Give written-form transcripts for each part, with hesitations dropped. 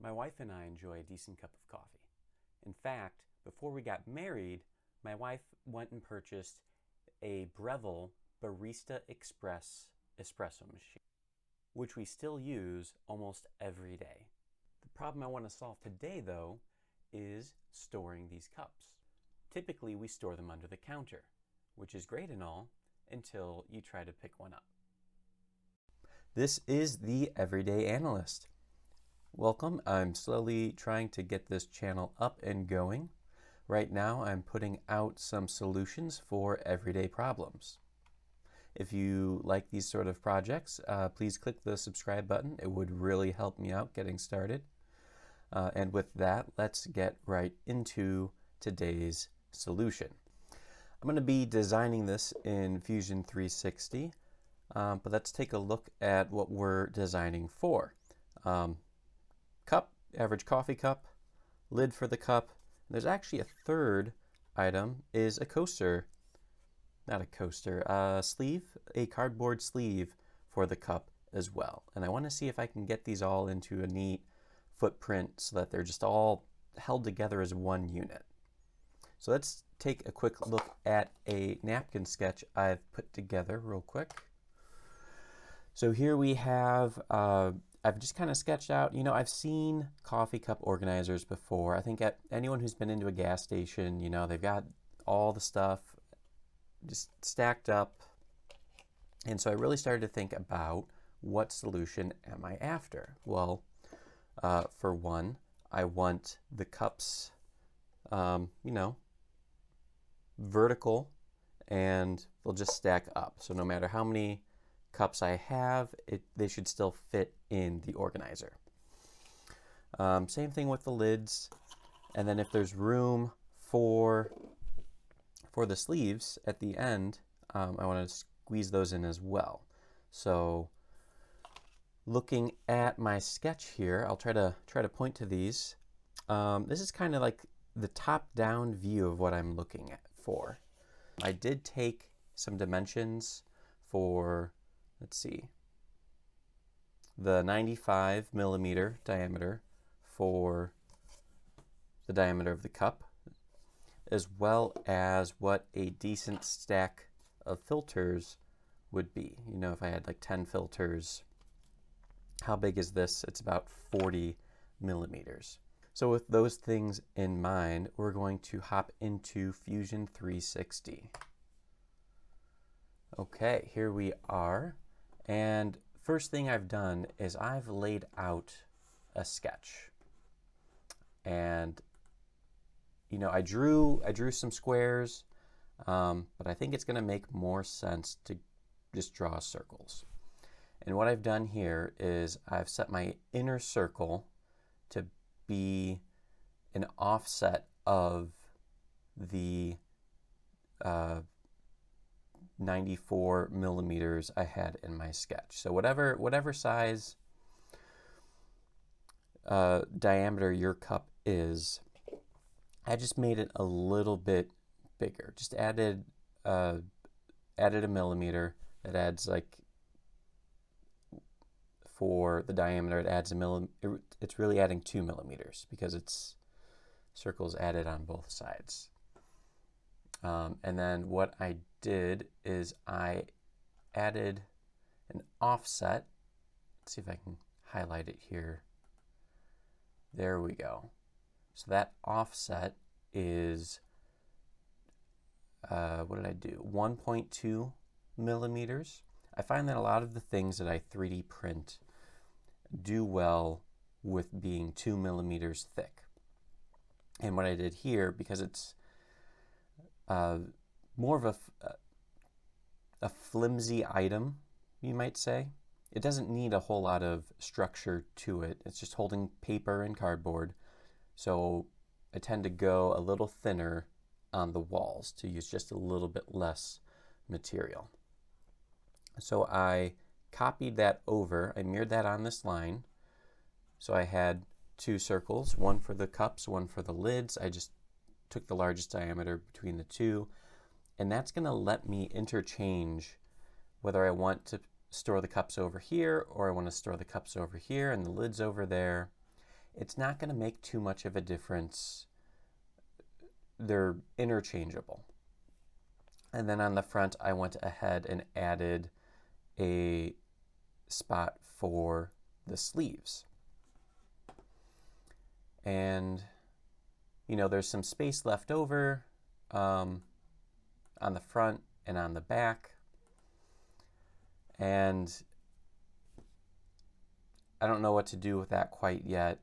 My wife and I enjoy a decent cup of coffee. In fact, before we got married, my wife went and purchased a Breville Barista Express espresso machine, which we still use almost every day. The problem I want to solve today, though, is storing these cups. Typically, we store them under the counter, which is great and all until you try to pick one up. This is the Everyday Analyst. Welcome. I'm slowly trying to get this channel up and going. Right now, I'm putting out some solutions for everyday problems. If you like these sort of projects, please click the subscribe button. It would really help me out getting started. And with that, let's get right into today's solution. I'm going to be designing this in Fusion 360, but let's take a look at what we're designing for. Cup, average coffee cup, lid for the cup. There's actually a third item, is a coaster, not a coaster, sleeve, a cardboard sleeve for the cup as well. And I want to see if I can get these all into a neat footprint so that they're just all held together as one unit. So let's take a quick look at a napkin sketch I've put together real quick. So here we have, I've just kind of sketched out, I've seen coffee cup organizers before. I think anyone who's been into a gas station, they've got all the stuff just stacked up. And so I really started to think about what solution am I after? Well, for one, I want the cups, vertical, and they'll just stack up. So no matter how many cups I have, they should still fit in the organizer. Same thing with the lids. And then if there's room for the sleeves at the end, I want to squeeze those in as well. So looking at my sketch here, I'll try to point to these. This is kind of like the top-down view of what I'm looking for. I did take some dimensions for, let's see, the 95 millimeter diameter for the diameter of the cup, as well as what a decent stack of filters would be. If I had like 10 filters, how big is this? It's about 40 millimeters. So with those things in mind, we're going to hop into Fusion 360. Okay, here we are. And first thing I've done is I've laid out a sketch. And, I drew some squares, but I think it's going to make more sense to just draw circles. And what I've done here is I've set my inner circle to be an offset of the 94 millimeters I had in my sketch. So whatever size diameter your cup is, I just made it a little bit bigger. Just added a millimeter. It adds like, for the diameter, it adds a millimeter. It's really adding 2 millimeters because it's circles added on both sides. And then what I did is I added an offset. Let's see if I can highlight it here. There we go. So that offset is, what did I do? 1.2 millimeters. I find that a lot of the things that I 3D print do well with being 2 millimeters thick. And what I did here, because it's more of a flimsy item, you might say, it doesn't need a whole lot of structure to it. It's just holding paper and cardboard. So I tend to go a little thinner on the walls to use just a little bit less material. So I copied that over, I mirrored that on this line. So I had 2 circles, one for the cups, one for the lids. I just took the largest diameter between the two, and that's going to let me interchange whether I want to store the cups over here or I want to store the cups over here and the lids over there. it's not going to make too much of a difference. They're interchangeable. And then on the front, I went ahead and added a spot for the sleeves. And, you know, there's some space left over on the front and on the back. And I don't know what to do with that quite yet.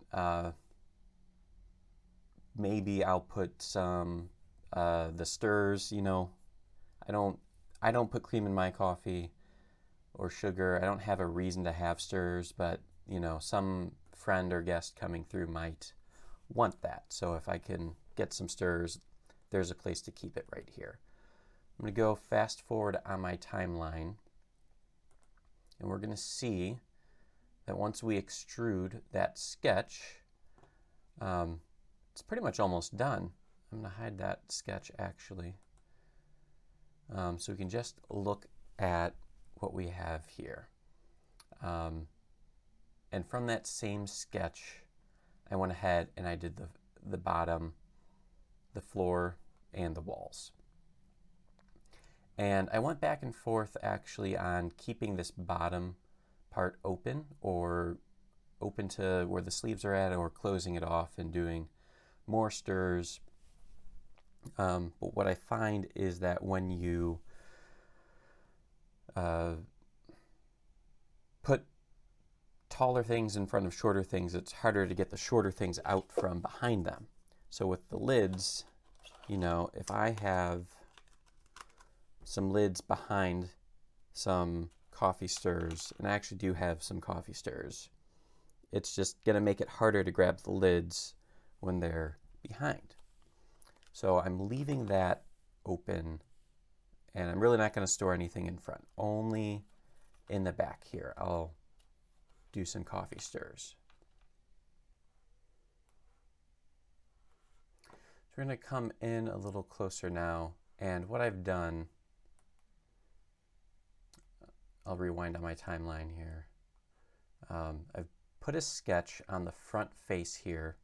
Maybe I'll put some the stirs, you know. I don't put cream in my coffee or sugar. I don't have a reason to have stirs, but you know, some friend or guest coming through might want that. So if I can get some stirs, there's a place to keep it right here. I'm going to go fast forward on my timeline, and we're going to see that once we extrude that sketch, it's pretty much almost done. I'm going to hide that sketch actually, so we can just look at what we have here. And from that same sketch, I went ahead and I did the bottom, the floor, and the walls. And I went back and forth actually on keeping this bottom part open, or open to where the sleeves are at, or closing it off and doing more stirs. But what I find is that when you put taller things in front of shorter things, it's harder to get the shorter things out from behind them. So with the lids, you know, if I have some lids behind some coffee stirs, and I actually do have some coffee stirs, it's just going to make it harder to grab the lids when they're behind. So I'm leaving that open, and I'm really not going to store anything in front, only in the back here. I'll do some coffee stirs. So we're going to come in a little closer now, and what I've done, I'll rewind on my timeline here. I've put a sketch on the front face here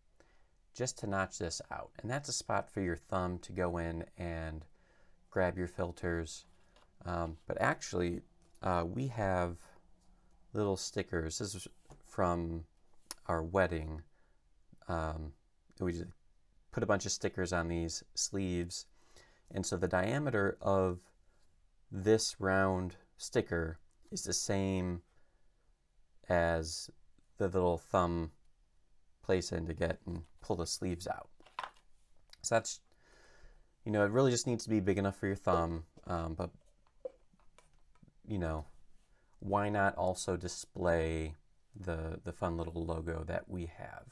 just to notch this out, and that's a spot for your thumb to go in and grab your filters. But actually, we have little stickers. This is from our wedding. We just put a bunch of stickers on these sleeves, and so the diameter of this round sticker is the same as the little thumb place in to get and pull the sleeves out. So that's, you know, it really just needs to be big enough for your thumb, but you know, why not also display the fun little logo that we have?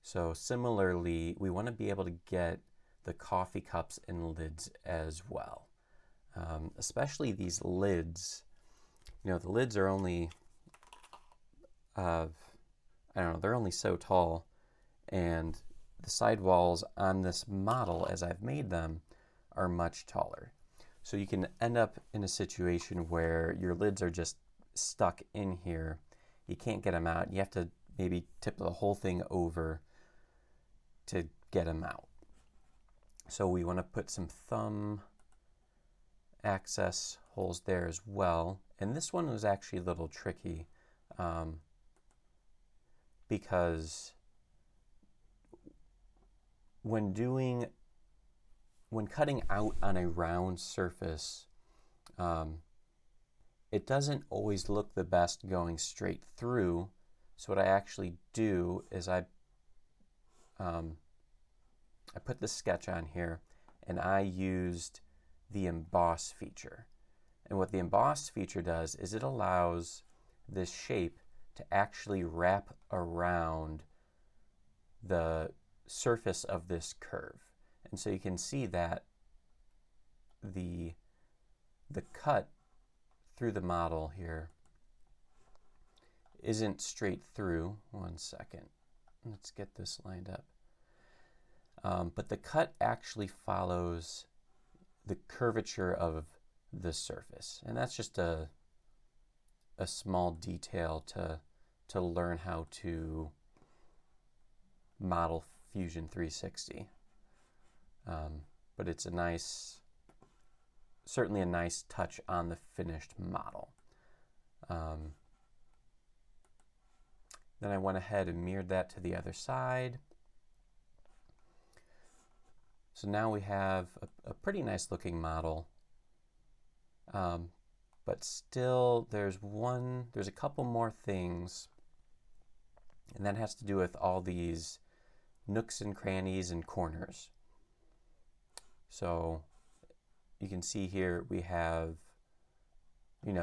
So similarly, we want to be able to get the coffee cups and lids as well. Especially these lids. You know, the lids are only, I don't know, they're only so tall, and the sidewalls on this model, as I've made them, are much taller. So you can end up in a situation where your lids are just stuck in here. You can't get them out. You have to maybe tip the whole thing over to get them out. So we want to put some thumb access holes there as well. And this one was actually a little tricky because when cutting out on a round surface, it doesn't always look the best going straight through. So what I actually do is I put the sketch on here, and I used the emboss feature. And what the emboss feature does is it allows this shape to actually wrap around the surface of this curve. And so you can see that the cut through the model here isn't straight through. One second. Let's get this lined up. But the cut actually follows the curvature of the surface. And that's just a small detail to to learn how to model Fusion 360. But it's certainly a nice touch on the finished model. Then I went ahead and mirrored that to the other side. So now we have a pretty nice looking model. But still there's a couple more things, and that has to do with all these nooks and crannies and corners. So you can see here we have,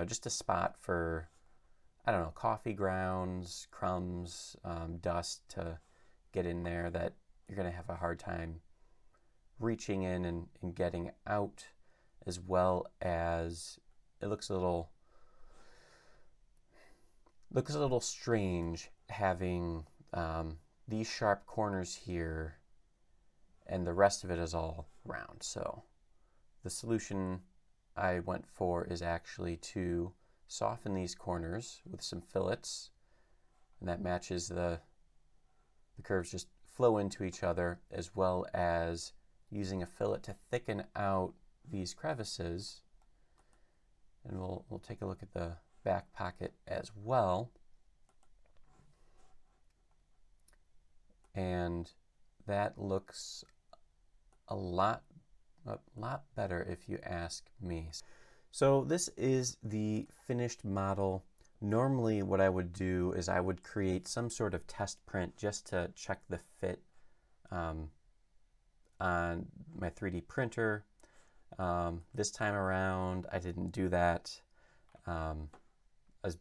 just a spot for, I don't know, coffee grounds, crumbs, dust to get in there that you're going to have a hard time reaching in and getting out, as well as it looks a little strange having these sharp corners here and the rest of it is all round. So the solution I went for is actually to soften these corners with some fillets, and that matches the curves just flow into each other, as well as using a fillet to thicken out these crevices. And we'll take a look at the back pocket as well. And that looks a lot better if you ask me. So this is the finished model. Normally what I would do is I would create some sort of test print just to check the fit on my 3D printer. This time around I didn't do that. I was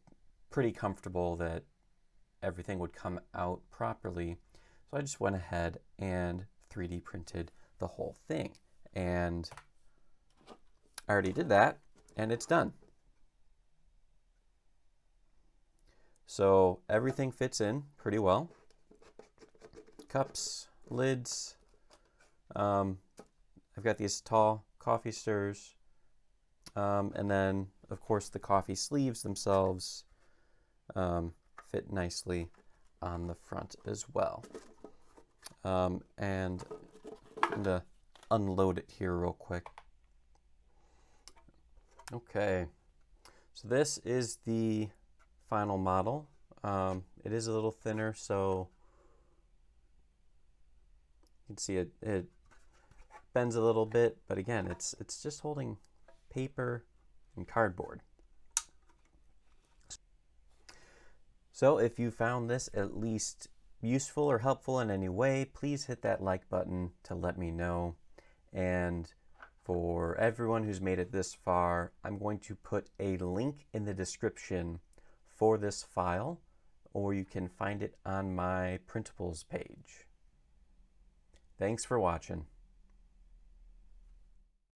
pretty comfortable that everything would come out properly, so I just went ahead and 3D printed the whole thing, and I already did that and it's done. So everything fits in pretty well. Cups, lids, I've got these tall coffee stirrers, and then of course the coffee sleeves themselves fit nicely on the front as well. And I'm going to unload it here real quick. Okay, so this is the final model. It is a little thinner, so you can see it bends a little bit, but again, it's just holding paper and cardboard. So if you found this at least useful or helpful in any way, please hit that like button to let me know. And for everyone who's made it this far, I'm going to put a link in the description for this file, or you can find it on my printables page. Thanks for watching.